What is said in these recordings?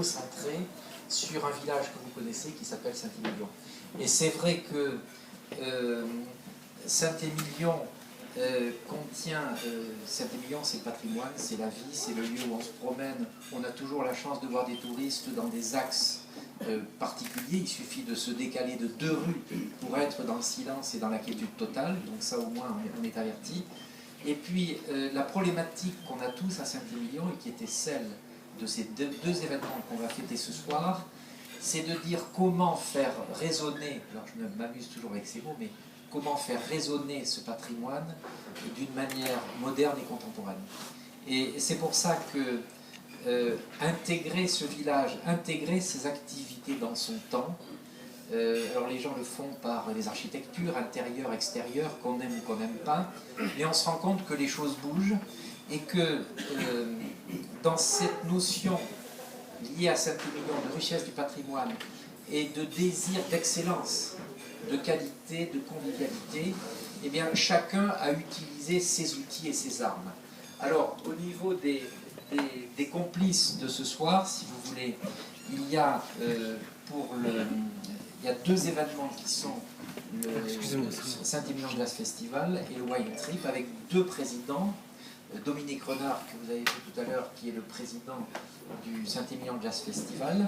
égocentré sur un village que vous connaissez qui s'appelle Saint-Émilion. Et c'est vrai que Saint-Émilion contient... Saint-Émilion, c'est le patrimoine, c'est la vie, c'est le lieu où on se promène. On a toujours la chance de voir des touristes dans des axes particuliers. Il suffit de se décaler de 2 rues pour être dans le silence et dans la quiétude totale. Donc ça, au moins, on est averti. Et puis, la problématique qu'on a tous à Saint-Émilion, et qui était celle de ces deux événements qu'on va fêter ce soir, c'est de dire comment faire résonner, alors je m'amuse toujours avec ces mots, mais comment faire résonner ce patrimoine d'une manière moderne et contemporaine. Et c'est pour ça que intégrer ce village, intégrer ses activités dans son temps, alors les gens le font par les architectures intérieures, extérieures, qu'on aime ou qu'on n'aime pas, mais on se rend compte que les choses bougent et que dans cette notion liée à Saint-Émilion de richesse du patrimoine et de désir d'excellence, de qualité, de convivialité, eh bien chacun a utilisé ses outils et ses armes. Alors au niveau des complices de ce soir, si vous voulez, il y a il y a 2 événements qui sont le Saint-Émilion Jazz Festival et le Wine Trip avec 2 présidents. Dominique Renard, que vous avez vu tout à l'heure, qui est le président du Saint-Émilion Jazz Festival,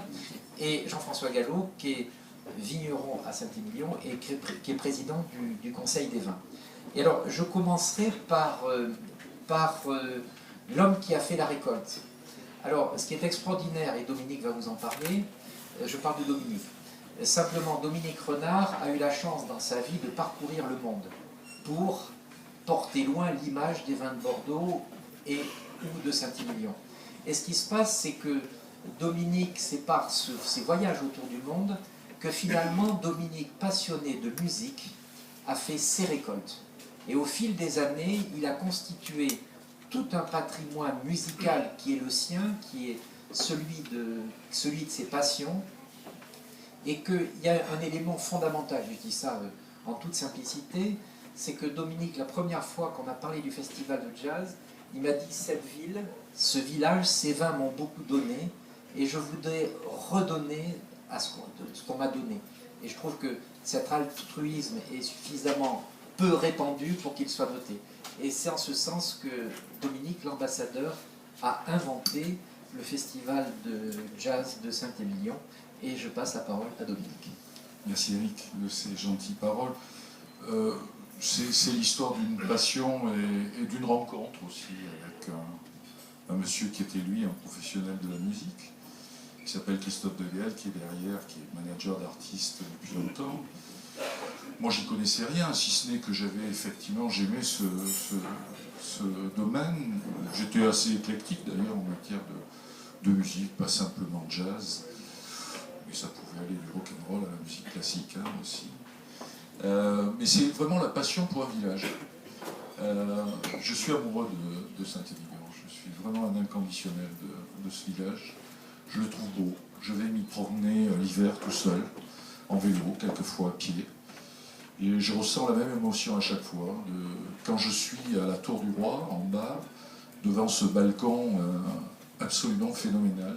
et Jean-François Gallo, qui est vigneron à Saint-Émilion et qui est président du Conseil des vins. Et alors, je commencerai par l'homme qui a fait la récolte. Alors, ce qui est extraordinaire, et Dominique va vous en parler, je parle de Dominique. Simplement, Dominique Renard a eu la chance dans sa vie de parcourir le monde pour porter loin l'image des vins de Bordeaux ou de Saint-Émilion. Et ce qui se passe, c'est que Dominique, c'est par ses voyages autour du monde que finalement Dominique, passionné de musique, a fait ses récoltes. Et au fil des années, il a constitué tout un patrimoine musical qui est le sien, qui est celui de ses passions, et qu'il y a un élément fondamental, je dis ça en toute simplicité, c'est que Dominique, la première fois qu'on a parlé du festival de jazz, il m'a dit cette ville, ce village, ces vins m'ont beaucoup donné, et je voudrais redonner à ce qu'on m'a donné. Et je trouve que cet altruisme est suffisamment peu répandu pour qu'il soit noté. Et c'est en ce sens que Dominique, l'ambassadeur, a inventé le festival de jazz de Saint-Émilion. Et je passe la parole à Dominique. Merci Eric de ces gentilles paroles. C'est l'histoire d'une passion et d'une rencontre aussi avec un monsieur qui était lui un professionnel de la musique, qui s'appelle Christophe Degael, qui est derrière, qui est manager d'artistes depuis longtemps. Moi j'y connaissais rien, si ce n'est que j'aimais ce domaine. J'étais assez éclectique d'ailleurs en matière de musique, pas simplement jazz, mais ça pouvait aller du rock'n'roll à la musique classique aussi. Mais c'est vraiment la passion pour un village. Je suis amoureux de Saint-Émilion, je suis vraiment un inconditionnel de ce village. Je le trouve beau, je vais m'y promener l'hiver tout seul, en vélo, quelquefois à pied. Et je ressens la même émotion à chaque fois. Quand je suis à la Tour du Roi, en bas, devant ce balcon absolument phénoménal,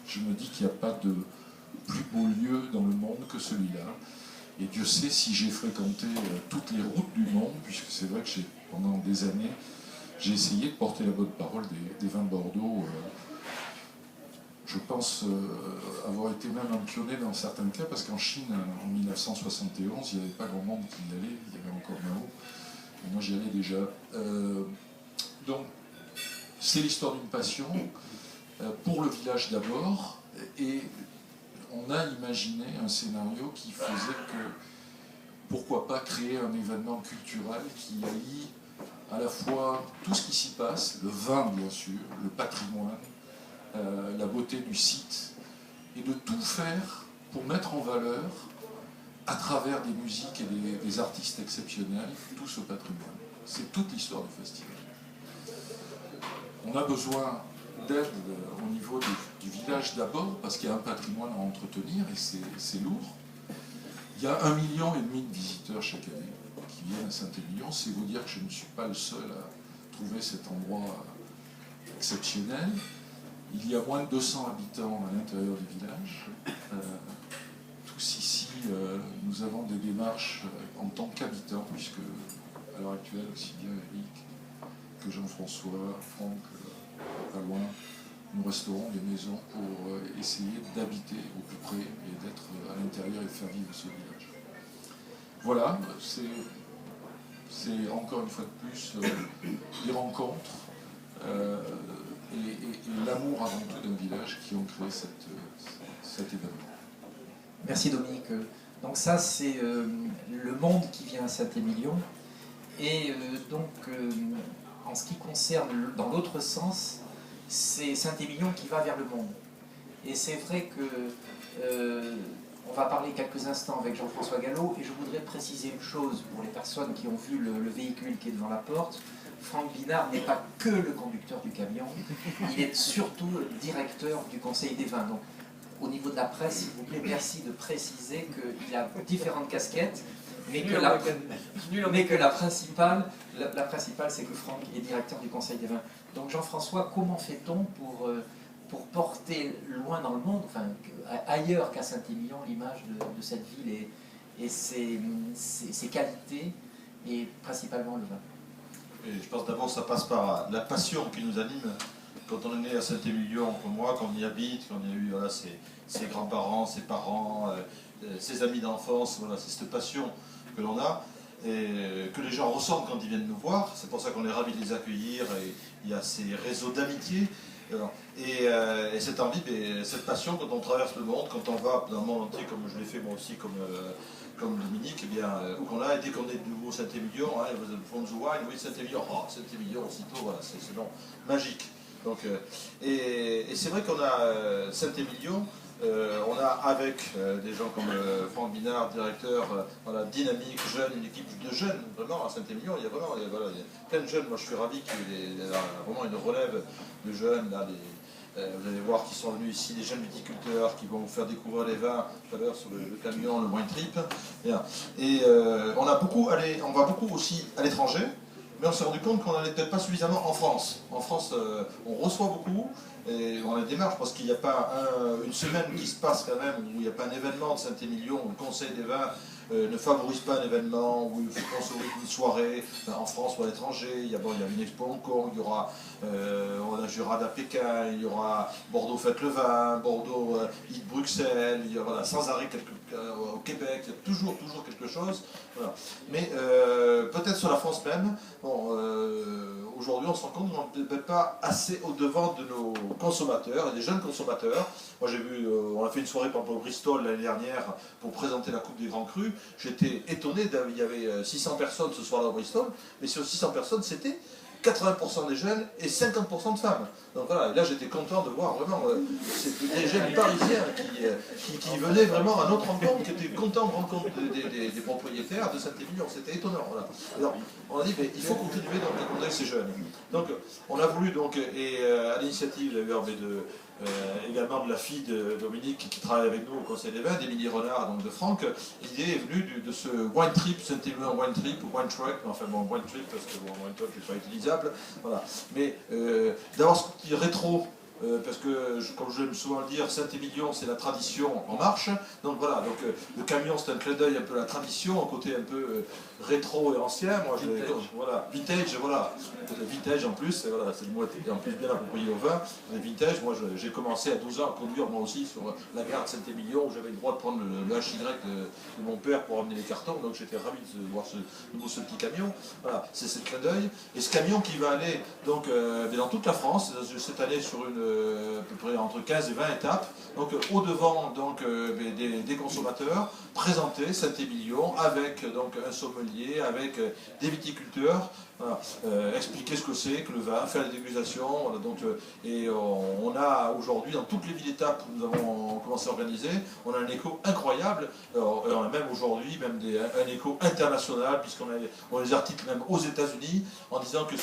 je me dis qu'il n'y a pas de plus beau lieu dans le monde que celui-là. Et Dieu sait si j'ai fréquenté toutes les routes du monde, puisque c'est vrai que pendant des années, j'ai essayé de porter la bonne parole des vins de Bordeaux. Je pense avoir été même un pionnier dans certains cas, parce qu'en Chine, en 1971, il n'y avait pas grand monde qui y allait, il y avait encore Mao, et moi j'y allais déjà. Donc, c'est l'histoire d'une passion, pour le village d'abord, et on a imaginé un scénario qui faisait que, pourquoi pas créer un événement culturel qui allie à la fois tout ce qui s'y passe, le vin bien sûr, le patrimoine, la beauté du site, et de tout faire pour mettre en valeur, à travers des musiques et des artistes exceptionnels, tout ce patrimoine. C'est toute l'histoire du festival. On a besoin d'aide au niveau du village d'abord, parce qu'il y a un patrimoine à entretenir, et c'est lourd. Il y a 1,5 million de visiteurs chaque année qui viennent à Saint-Émilion. C'est vous dire que je ne suis pas le seul à trouver cet endroit exceptionnel. Il y a moins de 200 habitants à l'intérieur du village. Tous ici, nous avons des démarches en tant qu'habitants, puisque à l'heure actuelle, aussi bien Eric que Jean-François, Franck, pas loin, nous restaurons des maisons pour essayer d'habiter au plus près et d'être à l'intérieur et faire vivre ce village. Voilà, c'est encore une fois de plus des rencontres et l'amour avant tout d'un village qui ont créé cet événement. Merci Dominique. Donc ça c'est le monde qui vient à Saint-Émilion. Et en ce qui concerne dans l'autre sens, c'est Saint-Émilion qui va vers le monde. Et c'est vrai que on va parler quelques instants avec Jean-François Gallo, et je voudrais préciser une chose pour les personnes qui ont vu le véhicule qui est devant la porte. Franck Binard n'est pas que le conducteur du camion, il est surtout directeur du Conseil des vins. Donc, au niveau de la presse, s'il vous plaît, merci de préciser qu'il a différentes casquettes, mais que la principale, c'est que Franck est directeur du Conseil des vins. Donc Jean-François, comment fait-on pour porter loin dans le monde, enfin ailleurs qu'à Saint-Émilion, l'image de cette ville et ses qualités, et principalement le vin? Et je pense d'abord ça passe par la passion qui nous anime. Quand on est né à Saint-Émilion, comme moi, quand on y habite, quand on y a eu voilà, ses grands-parents, ses parents, ses amis d'enfance, voilà, c'est cette passion que l'on a et que les gens ressentent quand ils viennent nous voir. C'est pour ça qu'on est ravis de les accueillir et il y a ces réseaux d'amitié. Et cette envie, cette passion, quand on traverse le monde, quand on va dans le monde entier, comme je l'ai fait moi aussi, comme Dominique, eh bien, où qu'on a, et dès qu'on est de nouveau Saint-Émilion, hein, from the wine, oui, Saint-Émilion, oh, Saint-Émilion, aussitôt, voilà, c'est ce nom magique. Donc, et c'est vrai qu'on a Saint-Émilion, on a avec des gens comme Franck Binard, directeur, voilà, dynamique, jeune, une équipe de jeunes, vraiment à Saint-Émilion, il y a plein de jeunes, moi je suis ravi qu'il y ait vraiment une relève de jeunes, là, vous allez voir qu'ils sont venus ici, des jeunes viticulteurs qui vont vous faire découvrir les vins tout à l'heure sur le camion, le wine trip. Et on va beaucoup aussi à l'étranger, mais on s'est rendu compte qu'on n'allait peut-être pas suffisamment en France. En France, on reçoit beaucoup, et on a des démarches, parce qu'il n'y a pas une semaine qui se passe quand même, où il n'y a pas un événement de Saint-Émilion, où le Conseil des vins ne favorise pas un événement, où il faut qu'on se une soirée en France ou à l'étranger. Il y a une expo à Hong Kong, il y aura Jurade à Pékin, il y aura Bordeaux Fête le Vin, Bordeaux Hit Bruxelles, il y aura sans arrêt au Québec, il y a toujours quelque chose. Voilà. Mais peut-être sur la France même, aujourd'hui on se rend compte qu'on n'est peut-être pas assez au-devant de nos consommateurs et des jeunes consommateurs. Moi j'ai vu, on a fait une soirée par exemple au Bristol l'année dernière pour présenter la Coupe des Grands Crus. J'étais étonné, il y avait 600 personnes ce soir-là au Bristol, mais sur 600 personnes c'était 80% des jeunes et 50% de femmes. Donc voilà, et là j'étais content de voir vraiment des jeunes parisiens qui venaient vraiment à notre rencontre, qui étaient contents de rencontrer des propriétaires de Saint-Émilion. C'était étonnant. Voilà. Alors on a dit, mais il faut continuer donc, à rencontrer ces jeunes. Donc on a voulu, donc, et à l'initiative d'ailleurs également de la fille de Dominique qui travaille avec nous au Conseil des vins, d'Émilie Renard, donc de Franck, l'idée est venue de ce wine trip, Saint-Émilion wine trip ou wine truck, enfin bon, wine trip parce que bon, wine truck n'est pas utilisable, voilà. Mais d'avoir ce petit rétro, parce que, comme je l'aime souvent le dire, Saint-Émilion c'est la tradition en marche, donc voilà, donc le camion c'est un clin d'œil un peu à la tradition, un côté un peu rétro et ancien, moi voilà, vintage, voilà, vintage en plus, voilà, c'est le mot en plus bien approprié au vin, mais vintage, moi j'ai commencé à 12 ans à conduire moi aussi sur la gare de Saint-Émilion où j'avais le droit de prendre le HY de mon père pour amener les cartons, donc j'étais ravi de voir ce petit camion, voilà, c'est ce clin d'œil, et ce camion qui va aller donc dans toute la France, cette année sur à peu près entre 15 et 20 étapes, donc au-devant donc, des consommateurs, présenter Saint-Émilion avec donc, un sommelier, avec des viticulteurs, voilà, expliquer ce que c'est que le vin, faire la dégustation, voilà, donc, et on a aujourd'hui dans toutes les villes étapes où nous avons commencé à organiser, on a un écho incroyable, et on a même aujourd'hui un écho international puisqu'on a des articles même aux États-Unis en disant que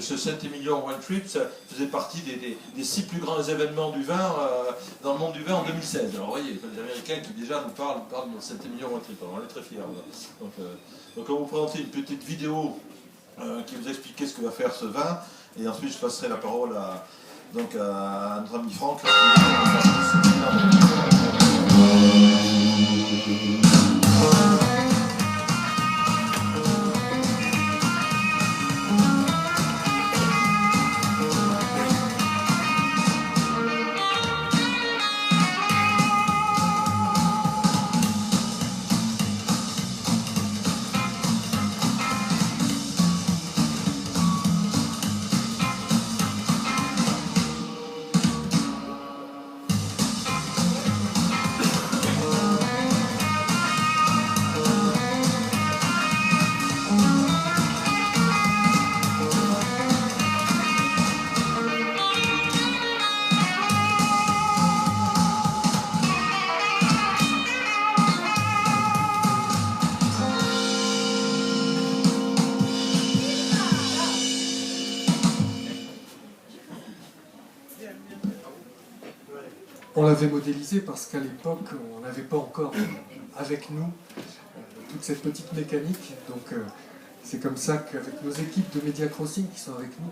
ce Saint-Émilion Wine Trip ça faisait partie des 6 plus grands événements du vin dans le monde du vin en 2016. Alors vous voyez, les Américains qui déjà nous parlent de Saint-Émilion Wine Trip, alors on est très fiers. Voilà. Donc on va vous présenter une petite vidéo qui vous expliquer ce que va faire ce vin, et ensuite je passerai la parole Donc à notre ami Franck, là, On l'avait modélisé parce qu'à l'époque, on n'avait pas encore avec nous toute cette petite mécanique. Donc c'est comme ça qu'avec nos équipes de Media Crossing qui sont avec nous,